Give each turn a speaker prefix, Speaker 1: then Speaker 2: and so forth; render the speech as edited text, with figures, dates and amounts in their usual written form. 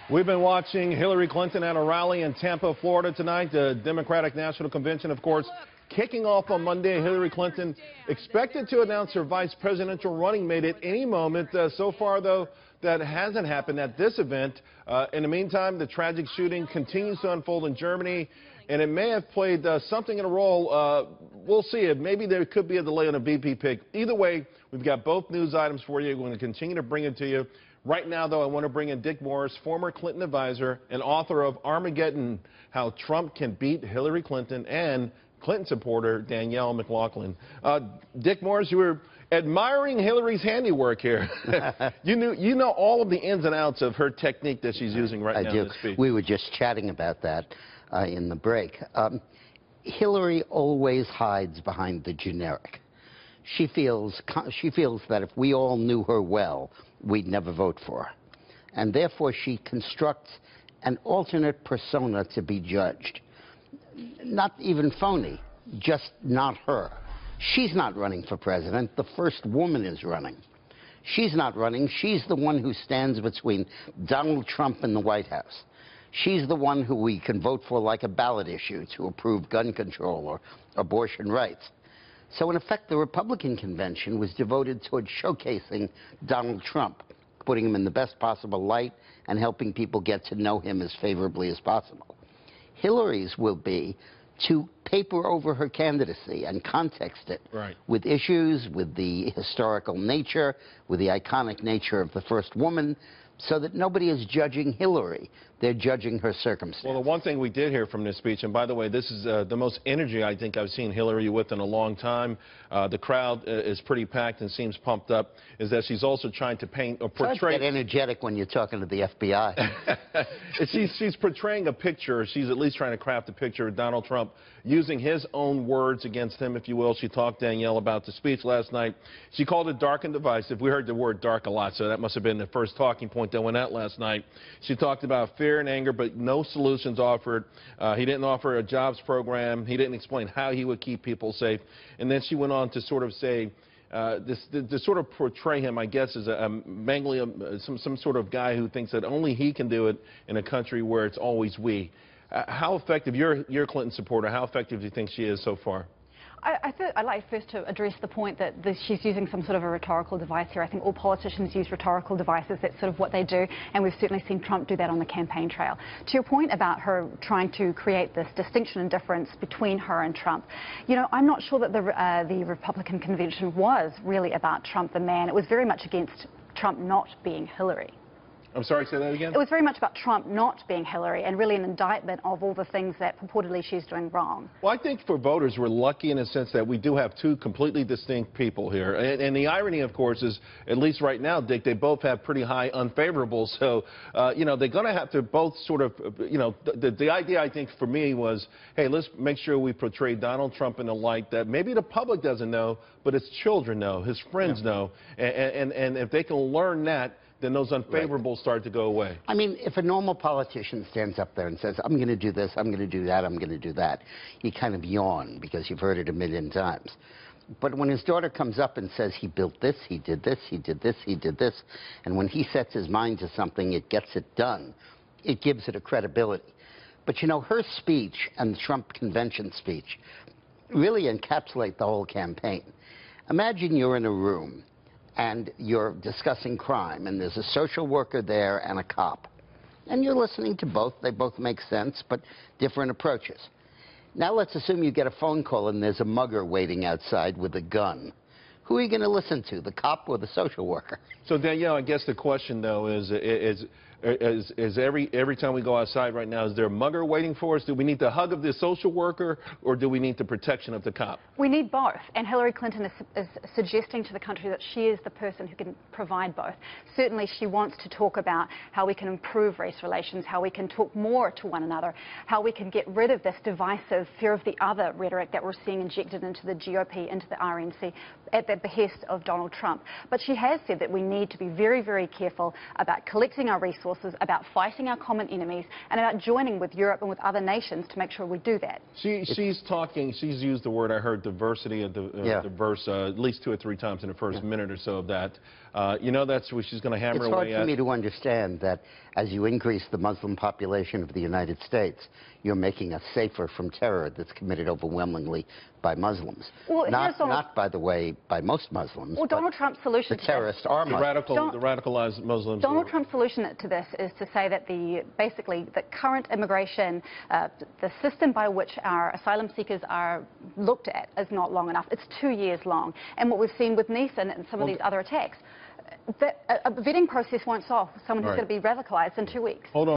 Speaker 1: We've been watching Hillary Clinton at a rally in Tampa, Florida tonight. The Democratic National Convention, of course, kicking off on Monday. Hillary Clinton expected to announce her vice presidential running mate at any moment. So far, though, that hasn't happened at this event. In the meantime, the tragic shooting continues to unfold in Germany, and it may have played something in a role. We'll see. Maybe there could be a delay on a VP pick. Either way, we've got both news items for you. We're going to continue to bring it to you. Right now, though, I want to bring in Dick Morris, former Clinton advisor and author of Armageddon, How Trump Can Beat Hillary Clinton, and Clinton supporter Danielle McLaughlin. Dick Morris, you were admiring Hillary's handiwork here. you know all of the ins and outs of her technique that she's using right now in this speech.
Speaker 2: We were just chatting about that in the break. Hillary always hides behind the generic. She feels that if we all knew her well, we'd never vote for her. And therefore, she constructs an alternate persona to be judged. Not even phony, just not her. She's not running for president. The first woman is running. She's not running. She's the one who stands between Donald Trump and the White House. She's the one who we can vote for like a ballot issue to approve gun control or abortion rights. So, in effect, the Republican convention was devoted toward showcasing Donald Trump, putting him in the best possible light and helping people get to know him as favorably as possible. Hillary's will be to paper over her candidacy and context it with issues, with the historical nature, with the iconic nature of the first woman, so that nobody is judging Hillary. They're judging her circumstance.
Speaker 1: Well, the one thing we did hear from this speech, and by the way, this is the most energy I think I've seen Hillary with in a long time. The crowd is pretty packed and seems pumped up, is that she's also trying to paint or portray...
Speaker 2: Get energetic when you're talking to the FBI.
Speaker 1: she's portraying a picture. She's at least trying to craft a picture of Donald Trump using his own words against him, if you will. She talked, Danielle, about the speech last night. She called it dark and divisive. We heard the word dark a lot, so that must have been the first talking point that went out last night. She talked about fear and anger, but no solutions offered. He didn't offer a jobs program. He didn't explain how he would keep people safe. And then she went on to sort of say, to sort of portray him, I guess, as some sort of guy who thinks that only he can do it in a country where it's always we. How effective, you're a Clinton supporter, how effective do you think she is so far?
Speaker 3: I'd like first to address the point that she's using some sort of a rhetorical device here. I think all politicians use rhetorical devices. That's sort of what they do, and we've certainly seen Trump do that on the campaign trail. To your point about her trying to create this distinction and difference between her and Trump, you know, I'm not sure that the Republican convention was really about Trump the man. It was very much against Trump not being Hillary.
Speaker 1: I'm sorry, say that again?
Speaker 3: It was very much about Trump not being Hillary and really an indictment of all the things that purportedly she's doing wrong.
Speaker 1: Well, I think for voters, we're lucky in a sense that we do have two completely distinct people here. And the irony, of course, is, at least right now, Dick, they both have pretty high unfavorables. So, you know, they're going to have to both sort of, you know, the idea, I think, for me was, hey, let's make sure we portray Donald Trump in a light that maybe the public doesn't know, but his children know, his friends know. And if they can learn that, then those unfavorables start to go away.
Speaker 2: I mean, if a normal politician stands up there and says, I'm going to do this, I'm going to do that, I'm going to do that, you kind of yawn because you've heard it a million times. But when his daughter comes up and says he built this, he did this, he did this, he did this, and when he sets his mind to something, it gets it done, it gives it a credibility. But, you know, her speech and the Trump convention speech really encapsulate the whole campaign. Imagine you're in a room and you're discussing crime, and there's a social worker there and a cop. And you're listening to both. They both make sense, but different approaches. Now let's assume you get a phone call and there's a mugger waiting outside with a gun. Who are you going to listen to, the cop or the social worker?
Speaker 1: So, Danielle, I guess the question, though, is every time we go outside right now, is there a mugger waiting for us? Do we need the hug of the social worker, or do we need the protection of the cop?
Speaker 3: We need both, and Hillary Clinton is suggesting to the country that she is the person who can provide both. Certainly she wants to talk about how we can improve race relations, how we can talk more to one another, how we can get rid of this divisive fear of the other rhetoric that we're seeing injected into the GOP, into the RNC, at the behest of Donald Trump. But she has said that we need to be very, very careful about collecting our resources, about fighting our common enemies, and about joining with Europe and with other nations to make sure we do that.
Speaker 1: She's used the word, I heard, diversity, diverse, at least 2 or 3 times in the first minute or so of that. You know that's what she's going to hammer
Speaker 2: It's hard
Speaker 1: away
Speaker 2: for
Speaker 1: at.
Speaker 2: me to understand that as you increase the Muslim population of the United States, you're making us safer from terror that's committed overwhelmingly by Muslims.
Speaker 3: Well,
Speaker 2: Not, by the way, by most Muslims.
Speaker 3: Well, Donald Trump's solution
Speaker 2: the
Speaker 3: to this,
Speaker 2: terrorists are
Speaker 1: The
Speaker 2: Muslims.
Speaker 1: radicalized Muslims.
Speaker 3: Donald Trump's solution to this is to say that basically the current immigration, the system by which our asylum seekers are looked at is not long enough. It's 2 years long. And what we've seen with Neeson and some of these other attacks, that a vetting process won't solve someone who's going to be radicalized in 2 weeks.
Speaker 1: Hold on.